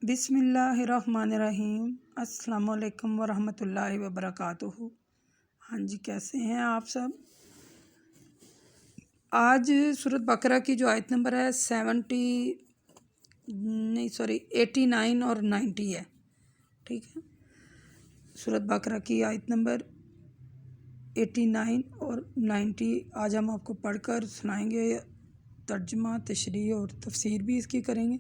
بسم اللہ الرحمن الرحیم۔ السلام علیکم ورحمۃ اللہ وبرکاتہ۔ ہاں جی، کیسے ہیں آپ سب؟ آج سورۃ بقرہ کی جو آیت نمبر ہے 89 اور 90 ہے، ٹھیک ہے۔ سورۃ بقرہ کی آیت نمبر 89 اور 90 آج ہم آپ کو پڑھ کر سنائیں گے، ترجمہ، تشریح اور تفسیر بھی اس کی کریں گے۔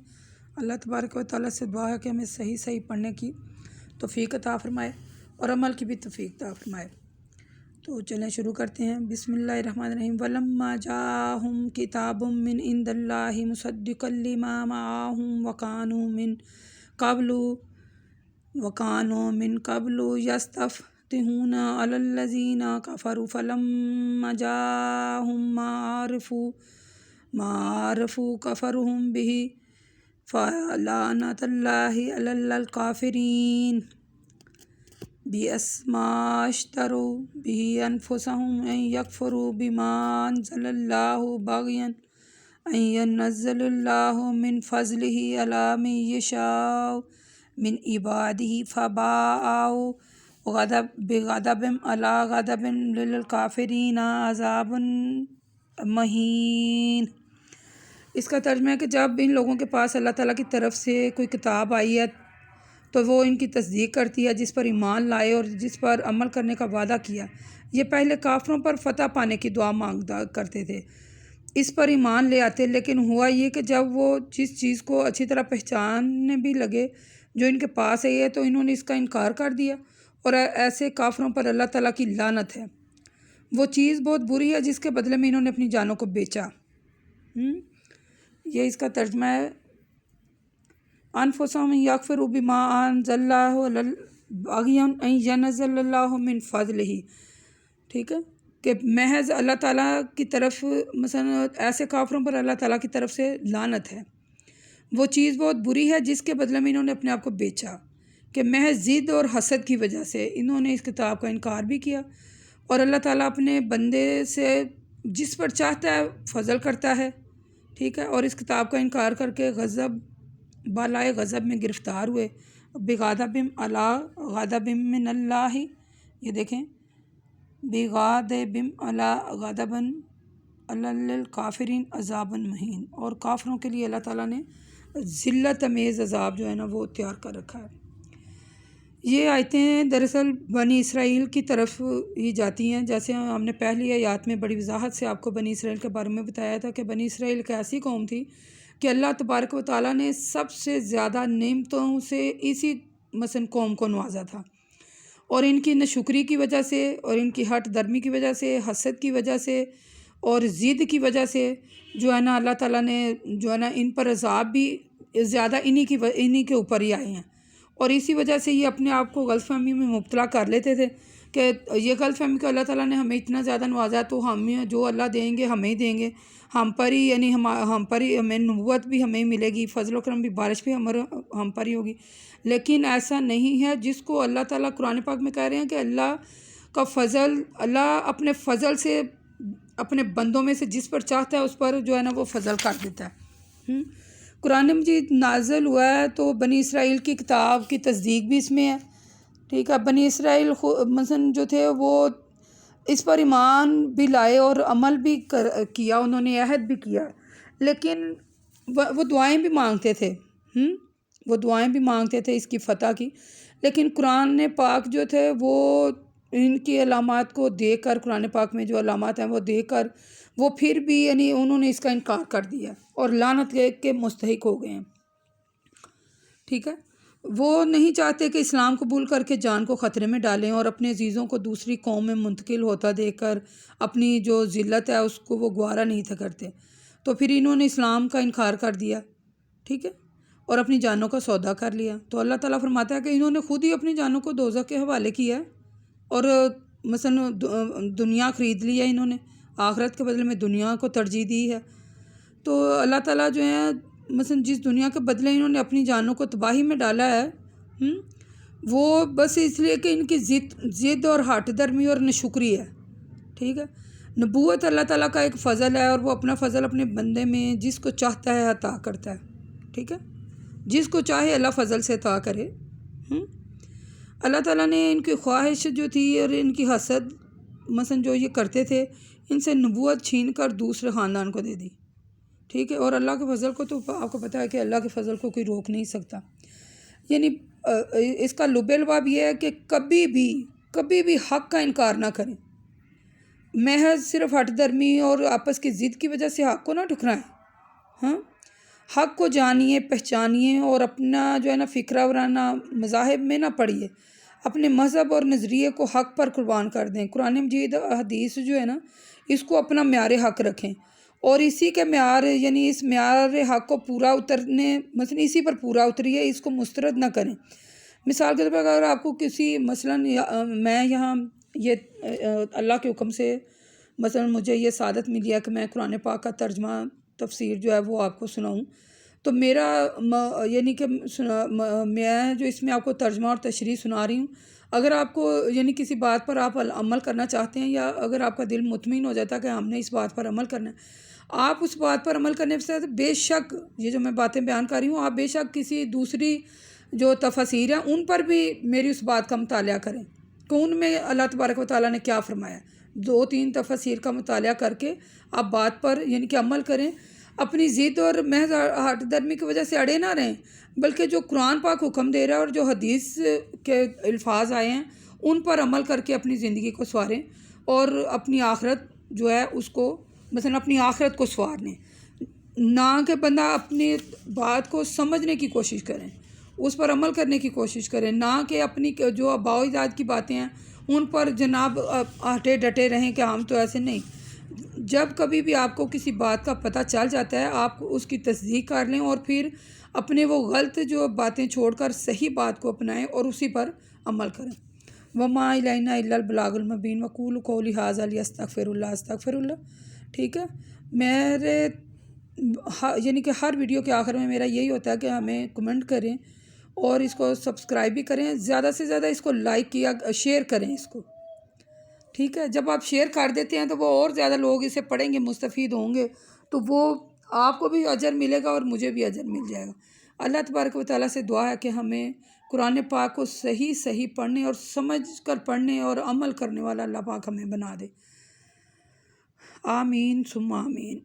اللہ تبارک و تعالیٰ سے دعا ہے کہ ہمیں صحیح پڑھنے کی توفیق عطا فرمائے اور عمل کی بھی توفیق عطا فرمائے۔ تو چلیں شروع کرتے ہیں۔ بسم اللہ الرحمن الرحیم۔ وَلَمَّا جَاءَهُمْ كِتَابٌ مِّنْ عِندِ اللَّهِ مُصَدِّقًا لِّمَا مَعَهُمْ وَكَانُوا مِن قَبْلُ يَسْتَفْتِحُونَ عَلَى الَّذِينَ كَفَرُوا فَلَمَّا جَاءَهُم مَّا عَرَفُوا كَفَرُوا بِهِ فَلَعْنَةُ اللَّهِ عَلَى الْكَافِرِينَ بِئْسَ مَا اشْتَرَوْا بِهِ أَنفُسَهُمْ أَن يَكْفُرُوا بِمَا أَنزَلَ اللَّهُ بَغْيًا أَن يُنَزِّلَ اللَّهُ مِن فَضْلِهِ عَلَى مَن يَشَاءُ مِنْ عِبَادِهِ فَبَاءُوا بِغَضَبٍ عَلَى غَضَبٍ لِلْكَافِرِينَ عَذَابٌ مُہِینٌ۔ اس کا ترجمہ ہے کہ جب ان لوگوں کے پاس اللہ تعالیٰ کی طرف سے کوئی کتاب آئی ہے تو وہ ان کی تصدیق کرتی ہے، جس پر ایمان لائے اور جس پر عمل کرنے کا وعدہ کیا۔ یہ پہلے کافروں پر فتح پانے کی دعا مانگا کرتے تھے، اس پر ایمان لے آتے، لیکن ہوا یہ کہ جب وہ جس چیز کو اچھی طرح پہچاننے بھی لگے جو ان کے پاس ہے تو انہوں نے اس کا انکار کر دیا، اور ایسے کافروں پر اللہ تعالیٰ کی لعنت ہے۔ وہ چیز بہت بری ہے جس کے بدلے میں انہوں نے اپنی جانوں کو بیچا۔ یہ اس کا ترجمہ ہے۔ انفسہم یکفروا بما انزل اللہ بغیا ان ینزل اللہ من فضلہ، ٹھیک ہے، کہ محض اللہ تعالیٰ کی طرف، مثلا ایسے کافروں پر اللہ تعالیٰ کی طرف سے لعنت ہے۔ وہ چیز بہت بری ہے جس کے بدلے میں انہوں نے اپنے آپ کو بیچا، کہ محض ضد اور حسد کی وجہ سے انہوں نے اس کتاب کا انکار بھی کیا، اور اللہ تعالیٰ اپنے بندے سے جس پر چاہتا ہے فضل کرتا ہے، ٹھیک ہے، اور اس کتاب کا انکار کر کے بالائے غضب میں گرفتار ہوئے۔ بغضب علی غضب من اللہ، یہ دیکھیں، بغضب علی غضب للکافرین عذاب مہین، اور کافروں کے لیے اللہ تعالیٰ نے ذلت امیز عذاب جو ہے نا وہ تیار کر رکھا ہے۔ یہ آیتیں دراصل بنی اسرائیل کی طرف ہی جاتی ہیں، جیسے ہم نے پہلی آیات میں بڑی وضاحت سے آپ کو بنی اسرائیل کے بارے میں بتایا تھا کہ بنی اسرائیل ایک ایسی قوم تھی کہ اللہ تبارک و تعالیٰ نے سب سے زیادہ نعمتوں سے اسی مثلا قوم کو نوازا تھا، اور ان کی ناشکری کی وجہ سے، اور ان کی ہٹ درمی کی وجہ سے، حسد کی وجہ سے اور ضد کی وجہ سے جو ہے نا اللہ تعالیٰ نے جو ہے نا ان پر عذاب بھی زیادہ انہی کے اوپر ہی آئے ہیں، اور اسی وجہ سے یہ اپنے آپ کو غلط فہمی میں مبتلا کر لیتے تھے کہ یہ غلط فہمی کہ اللہ تعالیٰ نے ہمیں اتنا زیادہ نوازا تو ہمیں جو اللہ دیں گے ہمیں ہی دیں گے، ہم پر ہی، یعنی ہم پر ہی ہمیں نبوت بھی ہمیں ملے گی، فضل و کرم بھی، بارش بھی ہم پر ہی ہوگی۔ لیکن ایسا نہیں ہے، جس کو اللہ تعالیٰ قرآن پاک میں کہہ رہے ہیں کہ اللہ کا فضل، اللہ اپنے فضل سے اپنے بندوں میں سے جس پر چاہتا ہے اس پر جو ہے نا وہ فضل کر دیتا ہے۔ قرآن مجید نازل ہوا ہے تو بنی اسرائیل کی کتاب کی تصدیق بھی اس میں ہے، ٹھیک ہے۔ بنی اسرائیل مثلا جو تھے وہ اس پر ایمان بھی لائے اور عمل بھی کیا، انہوں نے عہد بھی کیا، لیکن وہ دعائیں بھی مانگتے تھے، اس کی فتح کی، لیکن قرآن پاک جو تھے وہ ان کی علامات کو دیکھ کر، قرآن پاک میں جو علامات ہیں وہ دیکھ کر وہ پھر بھی یعنی انہوں نے اس کا انکار کر دیا اور لعنت کے مستحق ہو گئے ہیں، ٹھیک ہے۔ وہ نہیں چاہتے کہ اسلام قبول کر کے جان کو خطرے میں ڈالیں، اور اپنے عزیزوں کو دوسری قوم میں منتقل ہوتا دیکھ کر اپنی جو ذلت ہے اس کو وہ گوارا نہیں تھا کرتے، تو پھر انہوں نے اسلام کا انکار کر دیا، ٹھیک ہے، اور اپنی جانوں کا سودا کر لیا۔ تو اللہ تعالیٰ فرماتا ہے کہ انہوں نے خود ہی اپنی جانوں کو دوزخ کے حوالے کیا ہے، اور مثلا دنیا خرید لی ہے انہوں نے، آخرت کے بدلے میں دنیا کو ترجیح دی ہے۔ تو اللہ تعالیٰ جو ہے مثلا جس دنیا کے بدلے انہوں نے اپنی جانوں کو تباہی میں ڈالا ہے، وہ بس اس لیے کہ ان کی ضد اور ہٹ درمی اور ناشکری ہے، ٹھیک ہے۔ نبوت اللہ تعالیٰ کا ایک فضل ہے، اور وہ اپنا فضل اپنے بندے میں جس کو چاہتا ہے عطا کرتا ہے، ٹھیک ہے۔ جس کو چاہے اللہ فضل سے عطا کرے۔ اللہ تعالیٰ نے ان کی خواہش جو تھی اور ان کی حسد مثلا جو یہ کرتے تھے، ان سے نبوت چھین کر دوسرے خاندان کو دے دی، ٹھیک ہے۔ اور اللہ کے فضل کو تو آپ کو پتہ ہے کہ اللہ کے فضل کو کوئی روک نہیں سکتا۔ یعنی اس کا لب لباب یہ ہے کہ کبھی بھی حق کا انکار نہ کریں، محض صرف ہٹ درمی اور آپس کی ضد کی وجہ سے حق کو نہ ٹھکرائیں۔ ہاں، حق کو جانیے، پہچانیے اور اپنا جو ہے نا فکرہ ورانہ مذاہب میں نہ پڑھیے، اپنے مذہب اور نظریے کو حق پر قربان کر دیں۔ قرآن مجید حدیث جو ہے نا اس کو اپنا معیار حق رکھیں اور اسی کے معیار یعنی اس معیار حق کو پورا اترنے مثلا اسی پر پورا اتریے، اس کو مسترد نہ کریں۔ مثال کے طور پر اگر آپ کو کسی مثلا میں یہاں یہ اللہ کے حکم سے مثلا مجھے یہ سعادت ملی ہے کہ میں قرآن پاک کا ترجمہ تفسیر جو ہے وہ آپ کو سناؤں، تو میرا یعنی کہ میں جو اس میں آپ کو ترجمہ اور تشریح سنا رہی ہوں، اگر آپ کو یعنی کسی بات پر آپ عمل کرنا چاہتے ہیں یا اگر آپ کا دل مطمئن ہو جاتا ہے کہ ہم نے اس بات پر عمل کرنا ہے، آپ اس بات پر عمل کرنے سے بے شک یہ جو میں باتیں بیان کر رہی ہوں، آپ بے شک کسی دوسری جو تفاسیر ہیں ان پر بھی میری اس بات کا مطالعہ کریں کہ ان میں اللہ تبارک و تعالیٰ نے کیا فرمایا۔ 2-3 تفاسیر کا مطالعہ کر کے آپ بات پر یعنی کہ عمل کریں، اپنی ضد اور محض ہٹ درمی کی وجہ سے اڑے نہ رہیں، بلکہ جو قرآن پاک حکم دے رہا ہے اور جو حدیث کے الفاظ آئے ہیں ان پر عمل کر کے اپنی زندگی کو سنواریں اور اپنی آخرت جو ہے اس کو مثلا اپنی آخرت کو سنوار لیں۔ نہ کہ بندہ اپنی بات کو سمجھنے کی کوشش کریں، اس پر عمل کرنے کی کوشش کریں، نہ کہ اپنی جو آباء و اجداد کی باتیں ہیں ان پر جناب ہٹے ڈٹے رہیں کہ ہم تو ایسے نہیں۔ جب کبھی بھی آپ کو کسی بات کا پتہ چل جاتا ہے آپ اس کی تصدیق کر لیں اور پھر اپنے وہ غلط جو باتیں چھوڑ کر صحیح بات کو اپنائیں اور اسی پر عمل کریں۔ وما الینا الا البلاغ المبین وقولوا قولی ھذا استغفر اللہ، ٹھیک ہے۔ میرے یعنی کہ ہر ویڈیو کے آخر میں میرا یہی ہوتا ہے کہ ہمیں کمنٹ کریں اور اس کو سبسکرائب بھی کریں، زیادہ سے زیادہ اس کو لائک کیا شیئر کریں اس کو، ٹھیک ہے۔ جب آپ شیئر کر دیتے ہیں تو وہ اور زیادہ لوگ اسے پڑھیں گے، مستفید ہوں گے، تو وہ آپ کو بھی اجر ملے گا اور مجھے بھی اجر مل جائے گا۔ اللہ تبارک و تعالیٰ سے دعا ہے کہ ہمیں قرآن پاک کو صحیح پڑھنے اور سمجھ کر پڑھنے اور عمل کرنے والا اللہ پاک ہمیں بنا دے۔ آمین ثم آمین۔